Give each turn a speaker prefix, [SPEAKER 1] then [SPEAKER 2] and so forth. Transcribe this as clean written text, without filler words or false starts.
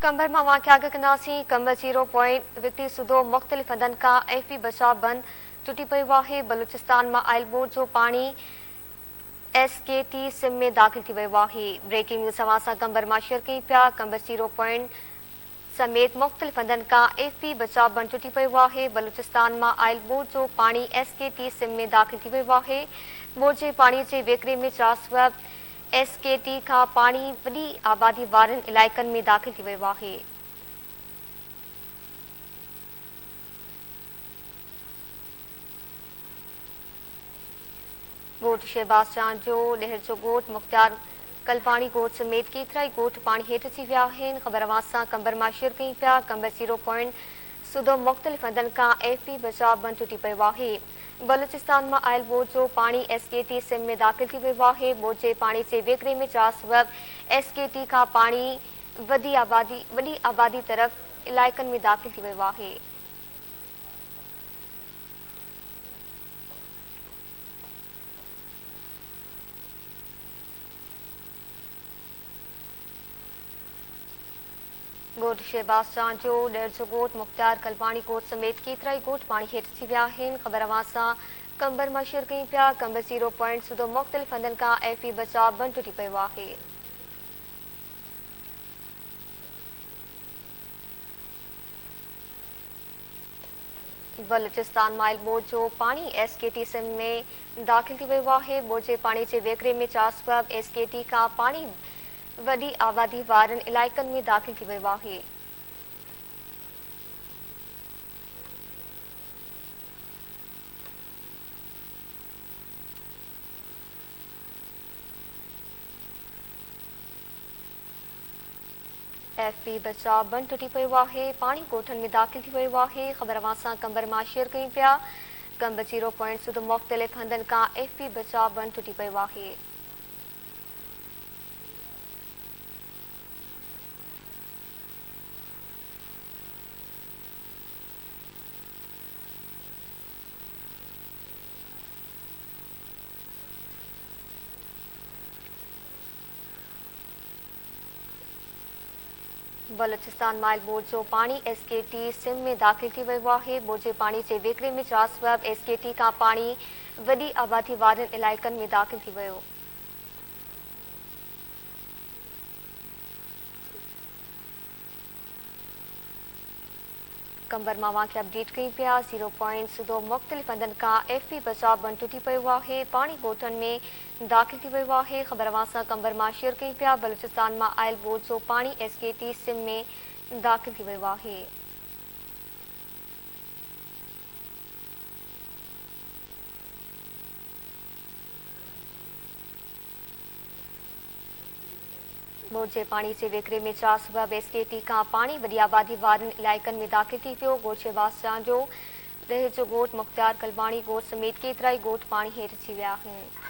[SPEAKER 1] कंबर मां वाक़िया कंदासीं। कंबर 0 पॉइंट विक्टी सूदो मुख़्तलिफ़ हंधनि खां एफी बचाव बंद टुटी पियो आहे। बलूचिस्तान मां आयल बोर्ड जो पाणी एसकेटी सिम में दाख़िल थी वियो आहे। ब्रेकिंग न्यूज़ अवां सां कंबर मां शेयर कई पिया। कंबर 0 पॉइंट समेत मुख़्तलिफ़ हंधनि खां एफी बचाव बंद टुटी पियो आहे। बलूचिस्तान मां आयल बोर्ड जो पाणी एसकेटी सिम में दाख़िल थी वियो आहे। बोर्ड जे पाणी जे वेकिरे में चासवब एसकेटी खां पाणी वॾी आबादी वारनि इलाइक़नि में दाख़िल थी वियो आहे। ॻोठ शहबाज़ जो ॾहर जो ॻोठ मुख़्तियार कलपाणी ॻोठ समेत केतिरा ई ॻोठ पाणी हेठि थी विया आहिनि। ख़बर अवां सां कंबर मां शेयर कई पिया। कंबर 0 पॉइंट सूदो मुख़्तलिफ़ हंधनि खां एफी बचाव बंद टुटी पियो आहे। बलूचिस्तान मां आयल बोर्ड जो पाणी एसकेटी सिम में दाख़िल थी वियो आहे। बोर्ड जे पाणी जे वेकिरे में चासवब एसकेटी खां पाणी वॾी आबादी तरफ़ इलाइक़नि में दाख़िल थी वियो आहे। ॻोठ शहबाज़ जो ॾहर जो ॻोठ मुख़्तियार कलपाणी ॻोठ समेत केतिरा ई ॻोठ पाणी हेठि थी विया आहिनि। ख़बर अवां सां कंबर मां शेयर कई पिया। कंबर 0 पॉइंट सूदो मुख़्तलिफ़ हंधनि खां एफी बचाव बंद टुटी पियो आहे। बलूचिस्तान मां आयल बोर्ड जो पाणी एसकेटी सिम में दाख़िल थी वियो आहे। बोर्ड जे पाणी जे वेकिरे में चासवब एसकेटी खां पाणी वॾी आबादी वारनि इलाइक़नि में दाख़िल थी वियो आहे। एफपी बचाव बंद टुटी पियो आहे। पाणी ॻोठनि में दाख़िल थी वियो आहे। ख़बर अवां सां कंबर मां शेयर कई पिया। कंबर 0 पॉइंट सूदो मुख़्तलिफ़ हंधनि खां एफपी बचाव बंद टुटी पियो आहे। बलूचिस्तान मां आयल बोर्ड जो पाणी एसकेटी सिम में दाख़िल थी वियो आहे। बोर्ड जे पाणी जे वेकिरे में चासवब एसकेटी खां पाणी वॾी आबादी वारनि इलाइक़नि में दाख़िल थी वियो। कंबर मां वाक़िया अपडेट कई पिया। 0 पॉइंट सूदो मुख़्तलिफ़ हंधनि खां एफपी बचाव बंद टुटी पियो आहे। पाणी ॻोठनि में दाख़िल थी वियो आहे। ख़बर अवां सां कंबर मां शेयर कई पिया। बलूचिस्तान मां आयल बोर्ड जो पाणी एसकेटी सिम में दाख़िल थी वियो आहे। बोर्ड जे पाणी जे वेकिरे में चासवब एसकेटी खां पाणी वॾी आबादी वारनि इलाइक़नि में दाख़िल थी वियो। ॻोठ शहबाज़ जो ॾहर जो ॻोठ मुख़्तियार कलपाणी ॻोठ समेत केतिरा ई ॻोठ पाणी हेठि थी विया आहिनि।